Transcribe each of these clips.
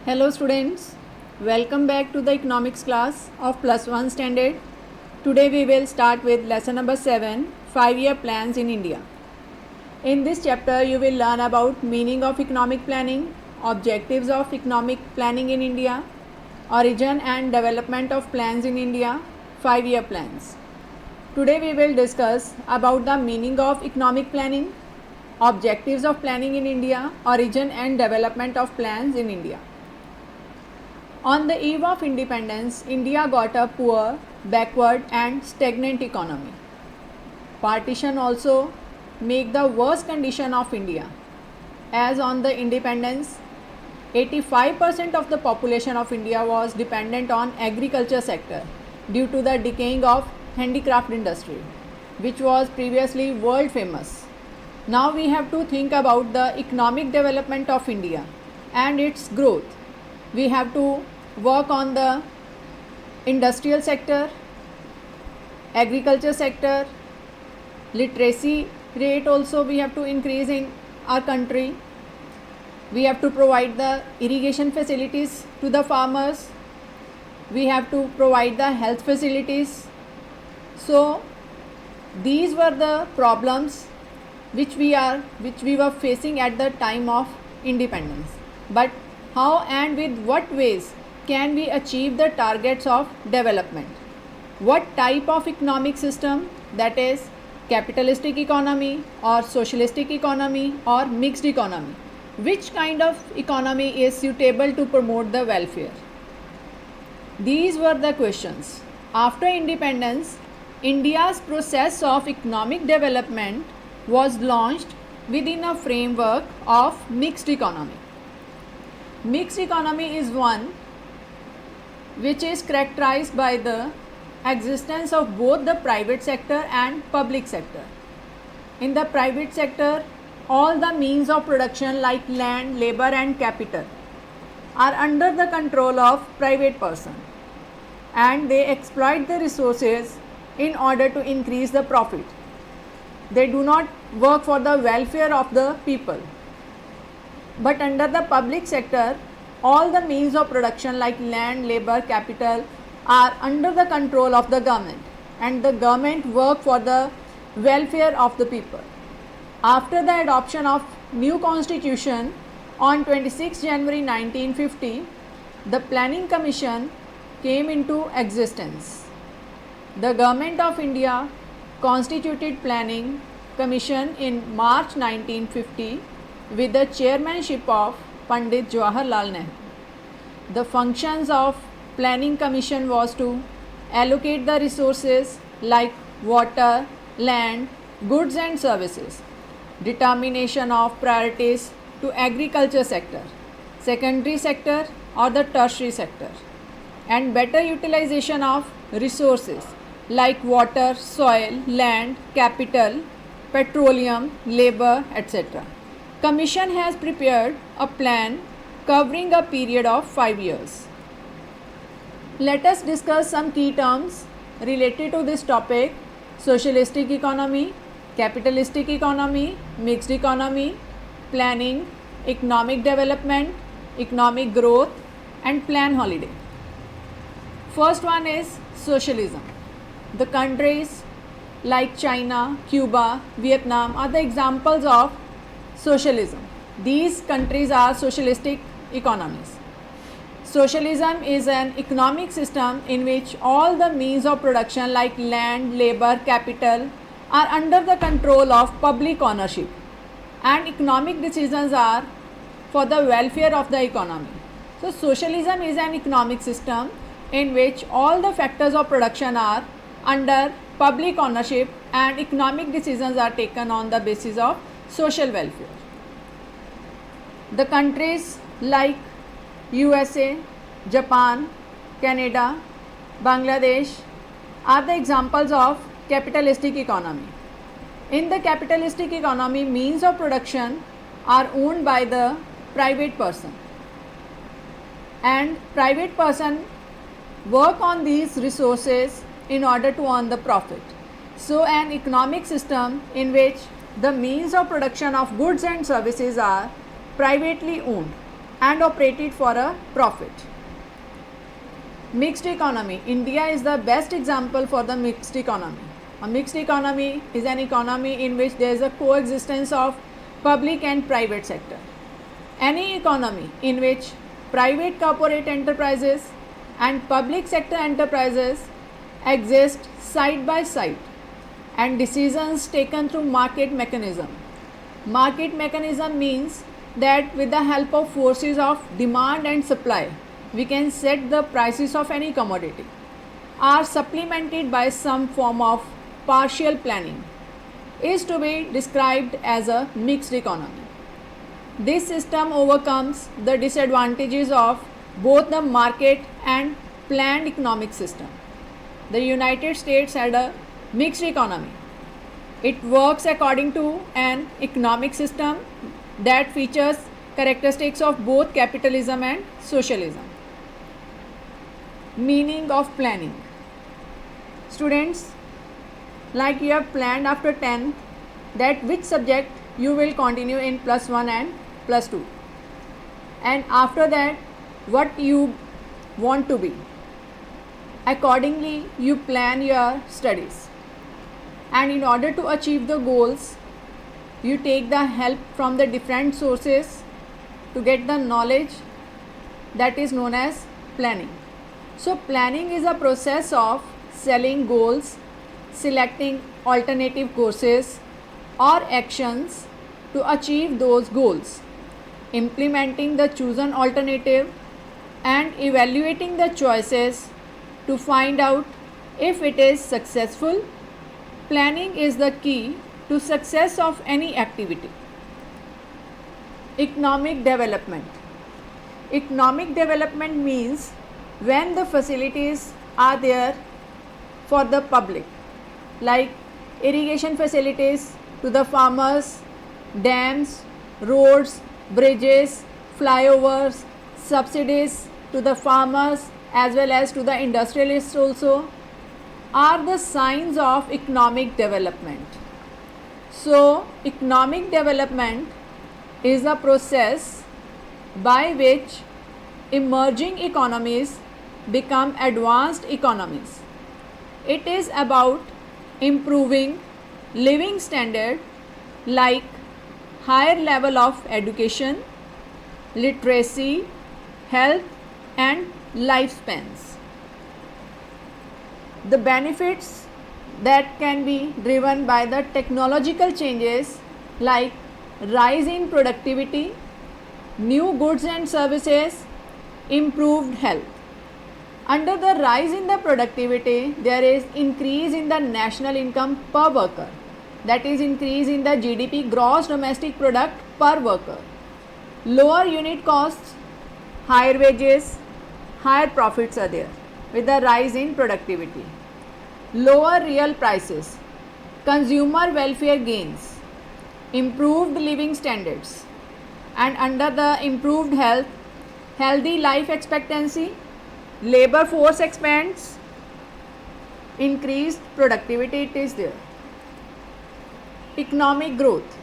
Hello students, welcome back to the economics class of plus 1 standard. Today we will start with lesson number 7, 5-year plans in India. In this chapter you will learn about meaning of economic planning, objectives of economic planning in India, origin and development of plans in India, 5-year plans. Today we will discuss about the meaning of economic planning, objectives of planning in India, origin and development of plans in India. On the eve of independence, India got a poor, backward and stagnant economy. Partition also make the worst condition of India. As on the independence, 85% of the population of India was dependent on agriculture sector due to the decaying of handicraft industry, which was previously world famous. Now we have to think about the economic development of India and its growth. We have to work on the industrial sector, agriculture sector, literacy rate also we have to increase in our country. We have to provide the irrigation facilities to the farmers. We have to provide the health facilities. So these were the problems which we were facing at the time of independence. But how and with what ways can we achieve the targets of development? What type of economic system, that is capitalistic economy or socialistic economy or mixed economy? Which kind of economy is suitable to promote the welfare? These were the questions. After independence, India's process of economic development was launched within a framework of mixed economy. Mixed economy is one which is characterized by the existence of both the private sector and public sector. In the private sector, all the means of production like land, labor and capital are under the control of private person, and they exploit the resources in order to increase the profit. They do not work for the welfare of the people. But under the public sector, all the means of production like land, labor, capital are under the control of the government, and the government work for the welfare of the people. After the adoption of new constitution on 26 January 1950, the Planning Commission came into existence. The Government of India constituted Planning Commission in March 1950 with the chairmanship of Pandit Jawaharlal Nehru. The functions of Planning Commission was to allocate the resources like water, land, goods and services, determination of priorities to agriculture sector, secondary sector or the tertiary sector, and better utilization of resources like water, soil, land, capital, petroleum, labor, etc. Commission has prepared a plan covering a period of 5 years. Let us discuss some key terms related to this topic: socialistic economy, capitalistic economy, mixed economy, planning, economic development, economic growth and plan holiday. First one is socialism. The countries like China, Cuba, Vietnam are the examples of socialism. These countries are socialistic economies. Socialism is an economic system in which all the means of production like land, labor, capital are under the control of public ownership, and economic decisions are for the welfare of the economy. So socialism is an economic system in which all the factors of production are under public ownership and economic decisions are taken on the basis of social welfare. The countries like USA, Japan, Canada, Bangladesh are the examples of capitalistic economy. In the capitalistic economy, means of production are owned by the private person, and private person work on these resources in order to earn the profit. So an economic system in which the means of production of goods and services are privately owned and operated for a profit. Mixed economy. India is the best example for the mixed economy. A mixed economy is an economy in which there is a coexistence of public and private sector. Any economy in which private corporate enterprises and public sector enterprises exist side by side and decisions taken through market mechanism. Market mechanism means that with the help of forces of demand and supply, we can set the prices of any commodity, are supplemented by some form of partial planning, is to be described as a mixed economy. This system overcomes the disadvantages of both the market and planned economic system. The United States had a mixed economy. It works according to an economic system that features characteristics of both capitalism and socialism. Meaning of planning. Students, like you have planned after 10th that which subject you will continue in +1 and +2, and after that what you want to be. Accordingly, you plan your studies, and in order to achieve the goals, you take the help from the different sources to get the knowledge that is known as planning. So, planning is a process of setting goals, selecting alternative courses or actions to achieve those goals, implementing the chosen alternative, and evaluating the choices to find out if it is successful. Planning is the key to success of any activity. Economic development. Economic development means when the facilities are there for the public, like irrigation facilities to the farmers, dams, roads, bridges, flyovers, subsidies to the farmers as well as to the industrialists also, are the signs of economic development. So, economic development is a process by which emerging economies become advanced economies. It is about improving living standard like higher level of education, literacy, health and lifespans. The benefits that can be driven by the technological changes like rise in productivity, new goods and services, improved health. Under the rise in the productivity, there is increase in the national income per worker, that is increase in the GDP, gross domestic product per worker, lower unit costs, higher wages, higher profits are there with the rise in productivity, lower real prices, consumer welfare gains, improved living standards, and under the improved health, healthy life expectancy, labor force expands, increased productivity it is there. Economic growth.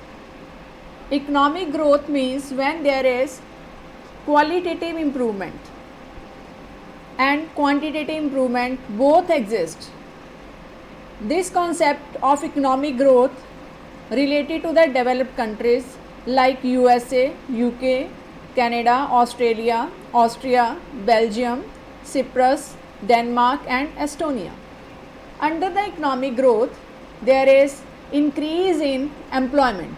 Economic growth means when there is qualitative improvement and quantitative improvement both exist. This concept of economic growth related to the developed countries like USA, UK, Canada, Australia, Austria, Belgium, Cyprus, Denmark and Estonia. Under the economic growth, there is increase in employment,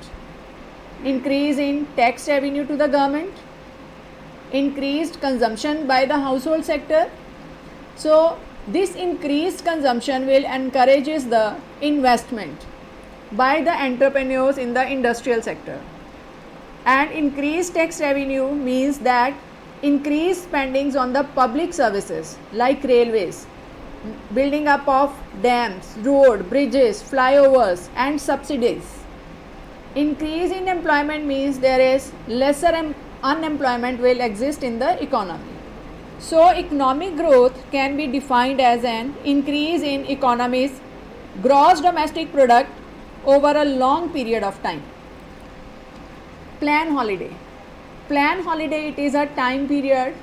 increase in tax revenue to the government, increased consumption by the household sector. So, this increased consumption will encourages the investment by the entrepreneurs in the industrial sector. And increased tax revenue means that increased spendings on the public services like railways, building up of dams, road, bridges, flyovers and subsidies. Increase in employment means there is lesser unemployment will exist in the economy. So, economic growth can be defined as an increase in economy's gross domestic product over a long period of time. Plan holiday. Plan holiday, it is a time period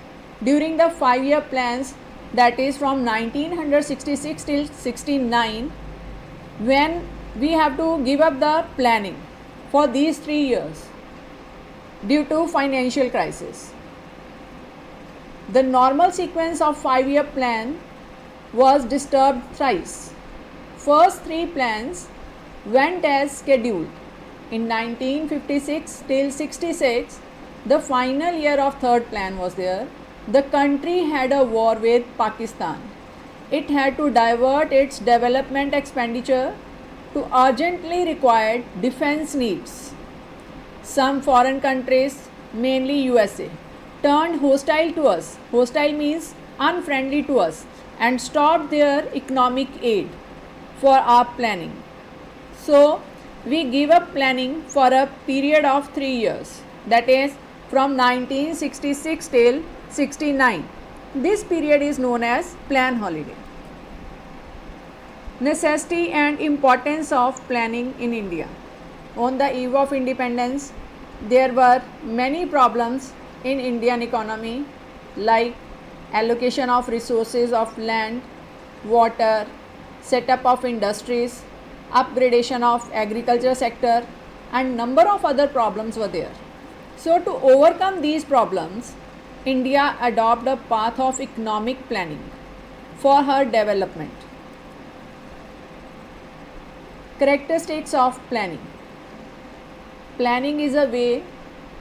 during the 5-year plans, that is from 1966 till 69, when we have to give up the planning for these 3 years due to financial crisis. The normal sequence of 5-year plan was disturbed thrice. First 3 plans went as scheduled. In 1956 till 66, the final year of third plan was there. The country had a war with Pakistan. It had to divert its development expenditure to urgently required defense needs. Some foreign countries, mainly USA, turned hostile to us. Hostile means unfriendly to us, and stopped their economic aid for our planning. So we give up planning for a period of 3 years, that is from 1966 till 69. This period is known as plan holiday. Necessity and importance of planning in India. On the eve of independence, there were many problems in Indian economy, like allocation of resources of land, water, setup of industries, upgradation of agriculture sector, and number of other problems were there. So to overcome these problems, India adopted a path of economic planning for her development. Characteristics of planning. Planning is a way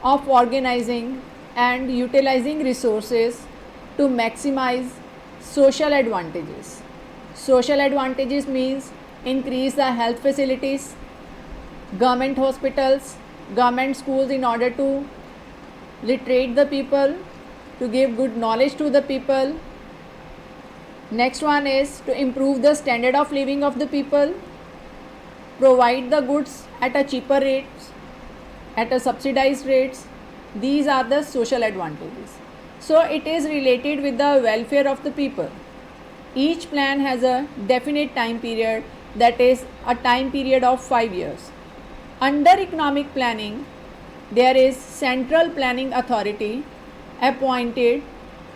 of organizing and utilizing resources to maximize social advantages. Social advantages means increase the health facilities, government hospitals, government schools in order to literate the people, to give good knowledge to the people. Next one is to improve the standard of living of the people, provide the goods at a cheaper rates, at a subsidized rates. These are the social advantages. So it is related with the welfare of the people. Each plan has a definite time period, that is a time period of 5 years. Under economic planning, there is Central Planning Authority appointed.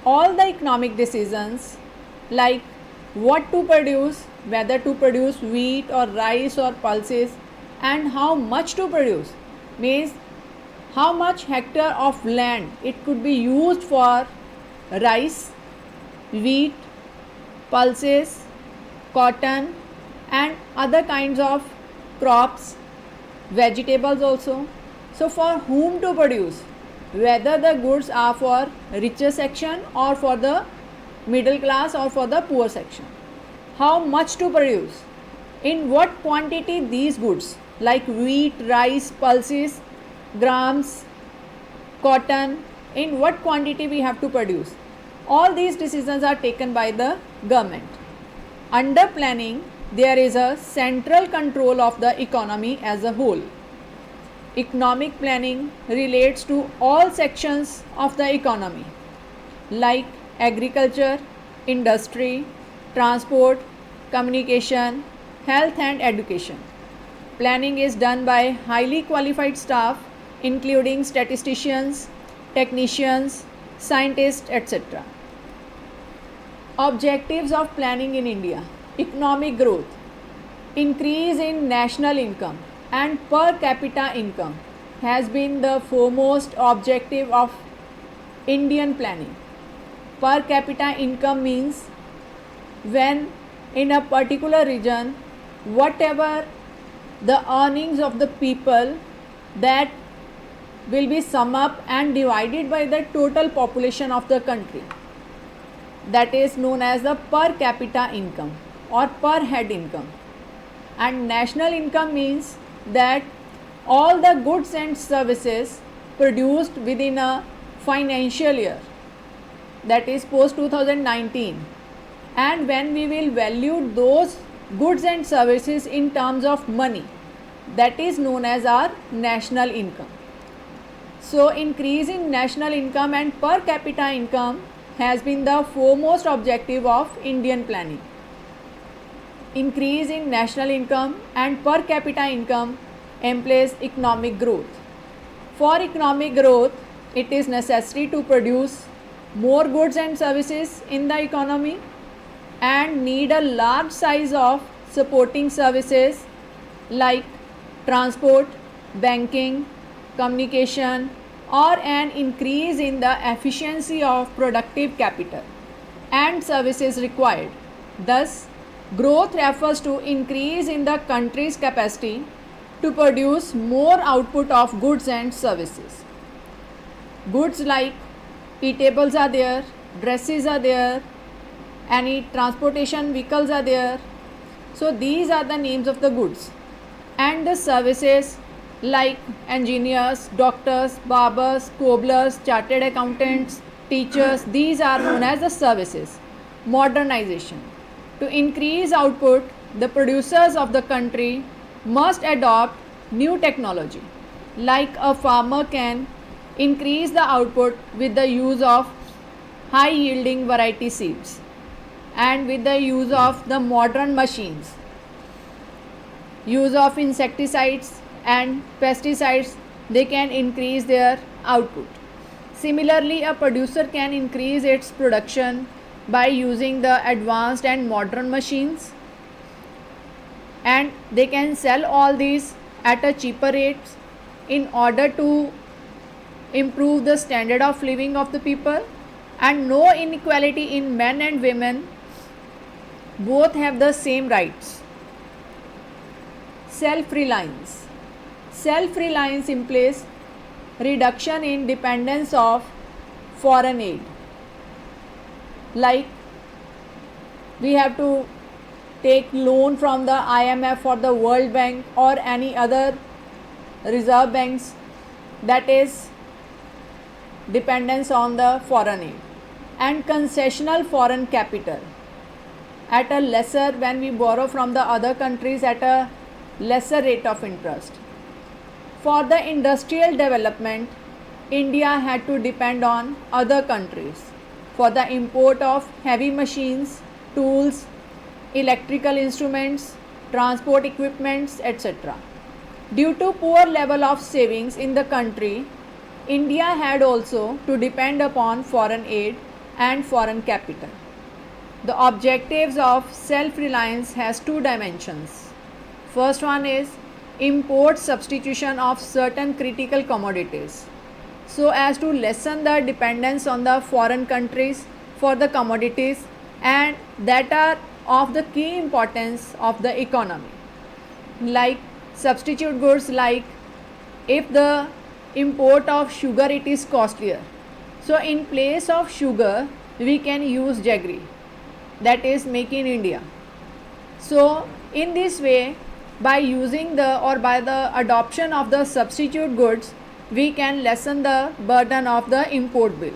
All the economic decisions like what to produce, whether to produce wheat or rice or pulses, and how much to produce, means how much hectare of land it could be used for rice, wheat, pulses, cotton, and other kinds of crops, vegetables also. So for whom to produce, whether the goods are for richer section or for the middle class or for the poor section. How much to produce, in what quantity these goods like wheat, rice, pulses, grams, cotton, in what quantity we have to produce. All these decisions are taken by the government. Under planning, there is a central control of the economy as a whole. Economic planning relates to all sections of the economy like agriculture, industry, transport, communication, health and education. Planning is done by highly qualified staff including statisticians, technicians, scientists, etc. Objectives of planning in India. Economic growth, increase in national income and per capita income has been the foremost objective of Indian planning. Per capita income means when in a particular region, whatever the earnings of the people, that will be sum up and divided by the total population of the country. That is known as the per capita income or per head income. And national income means that all the goods and services produced within a financial year, that is post 2019, and when we will value those goods and services in terms of money, that is known as our national income. So increase in national income and per capita income has been the foremost objective of Indian planning. Increase in national income and per capita income implies economic growth. For economic growth, it is necessary to produce more goods and services in the economy and need a large size of supporting services like transport, banking, communication, or an increase in the efficiency of productive capital and services required. Thus, growth refers to increase in the country's capacity to produce more output of goods and services. Goods like eatables are there, dresses are there, any transportation vehicles are there. So these are the names of the goods. And the services like engineers, doctors, barbers, cobblers, chartered accountants, teachers, these are known as the services. Modernization. To increase output, the producers of the country must adopt new technology. Like a farmer can increase the output with the use of high yielding variety seeds and with the use of the modern machines. Use of insecticides and pesticides, they can increase their output. Similarly, a producer can increase its production by using the advanced and modern machines, and they can sell all these at a cheaper rates in order to improve the standard of living of the people. And no inequality in men and women, both have the same rights. Self-reliance. Self-reliance implies reduction in dependence of foreign aid. Like we have to take loan from the IMF or the World Bank or any other reserve banks, that is dependence on the foreign aid. And concessional foreign capital at a lesser, when we borrow from the other countries at a lesser rate of interest. For the industrial development, India had to depend on other countries for the import of heavy machines, tools, electrical instruments, transport equipments, etc. Due to poor level of savings in the country, India had also to depend upon foreign aid and foreign capital. The objectives of self-reliance has two dimensions. First one is import substitution of certain critical commodities, so as to lessen the dependence on the foreign countries for the commodities and that are of the key importance of the economy. Like substitute goods, like if the import of sugar it is costlier, so in place of sugar we can use jaggery, that is make in India. So in this way, by using the or by the adoption of the substitute goods, we can lessen the burden of the import bills.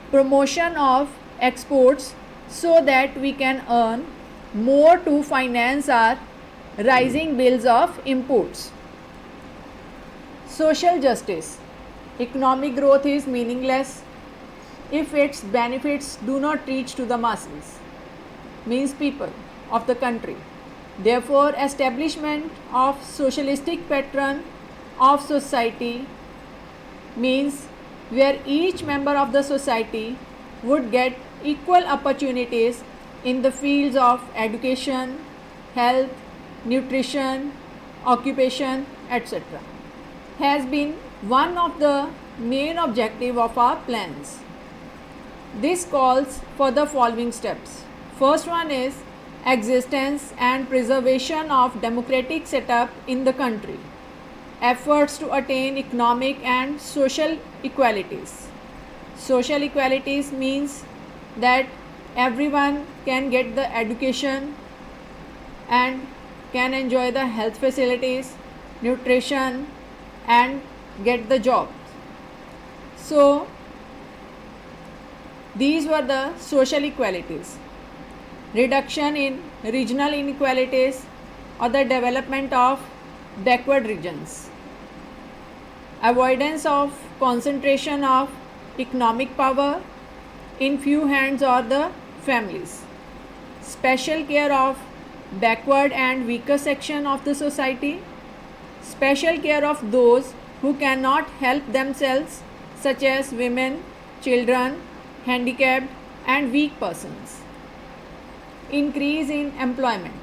Promotion of exports, so that we can earn more to finance our rising bills of imports. Social justice. Economic growth is meaningless if its benefits do not reach to the masses, means people of the country. Therefore, establishment of socialistic pattern of society means where each member of the society would get equal opportunities in the fields of education, health, nutrition, occupation, etc. has been one of the main objective of our plans. This calls for the following steps. First one is existence and preservation of democratic setup in the country. Efforts to attain economic and social equalities. Social equalities means that everyone can get the education and can enjoy the health facilities, nutrition, and get the job. So these were the social equalities. Reduction in regional inequalities or the development of backward regions. Avoidance of concentration of economic power in few hands or the families. Special care of backward and weaker section of the society. Special care of those who cannot help themselves, such as women, children, handicapped and weak persons. Increase in employment.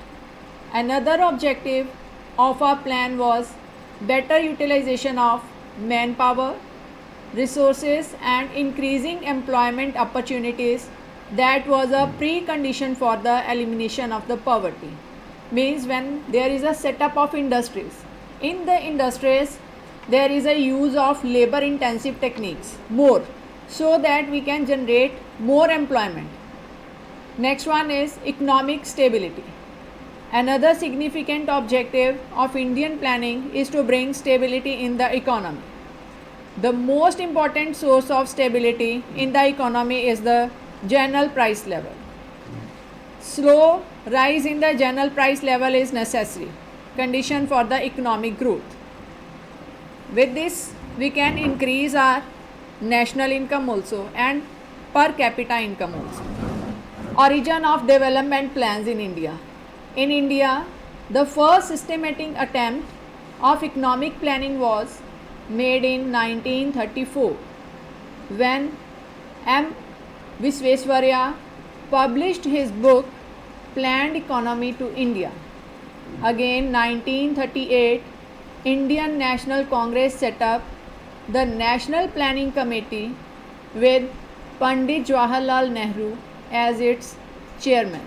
Another objective of our plan was better utilization of manpower, resources and increasing employment opportunities. That was a precondition for the elimination of the poverty. Means when there is a setup of industries, in the industries there is a use of labor intensive techniques more, so that we can generate more employment. Next one is economic stability. Another significant objective of Indian planning is to bring stability in the economy. The most important source of stability in the economy is the general price level. Slow rise in the general price level is necessary condition for the economic growth. With this, we can increase our national income also and per capita income also. Origin of development plans in India. In India, the first systematic attempt of economic planning was made in 1934 when M. Visvesvaraya published his book Planned Economy to India. Again 1938, Indian National Congress set up the National Planning Committee with Pandit Jawaharlal Nehru as its chairman.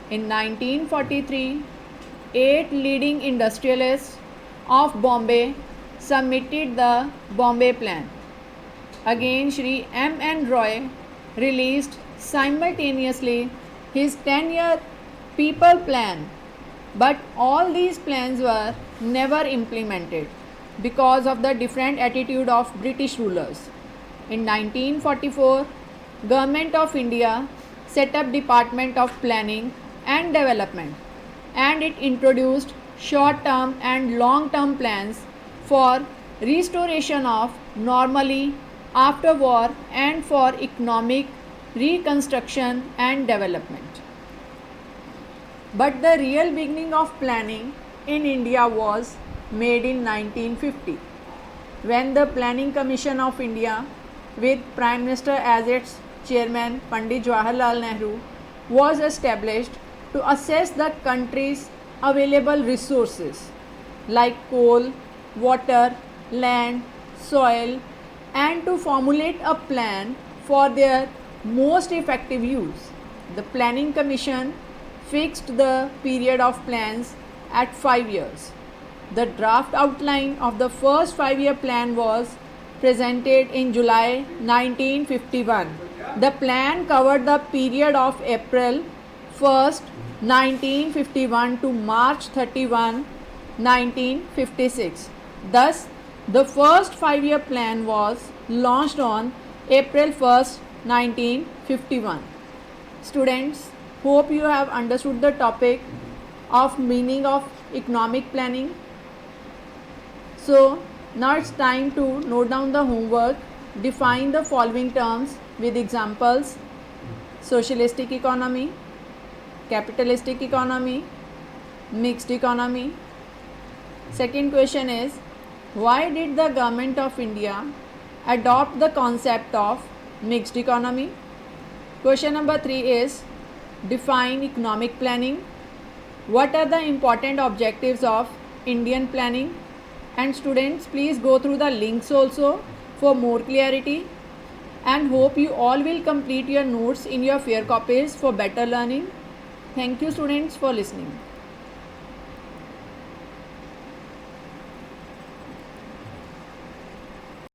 In 1943, 8 leading industrialists of Bombay submitted the Bombay Plan. Again, Shri M. N. Roy released simultaneously his 10-year People Plan, but all these plans were never implemented because of the different attitude of British rulers. In 1944, Government of India set up Department of Planning and Development, and it introduced short-term and long-term plans for restoration of normalcy after war and for economic reconstruction and development. But the real beginning of planning in India was made in 1950 when the Planning Commission of India with Prime Minister as its chairman Pandit Jawaharlal Nehru was established to assess the country's available resources like coal, water, land, soil, and to formulate a plan for their most effective use. The Planning Commission fixed the period of plans at 5 years. The draft outline of the first 5-year plan was presented in July 1951. The plan covered the period of April 1st, 1951 to March 31, 1956. Thus, the first 5-year plan was launched on April 1st, 1951. Students, hope you have understood the topic of meaning of economic planning. So, now it's time to note down the homework. Define the following terms with examples: socialistic economy, capitalistic economy, mixed economy. Second question is, why did the Government of India adopt the concept of mixed economy? Question number 3 is, define economic planning. What are the important objectives of Indian planning? And students, please go through the links also for more clarity, and hope you all will complete your notes in your fair copies for better learning. Thank you students for listening.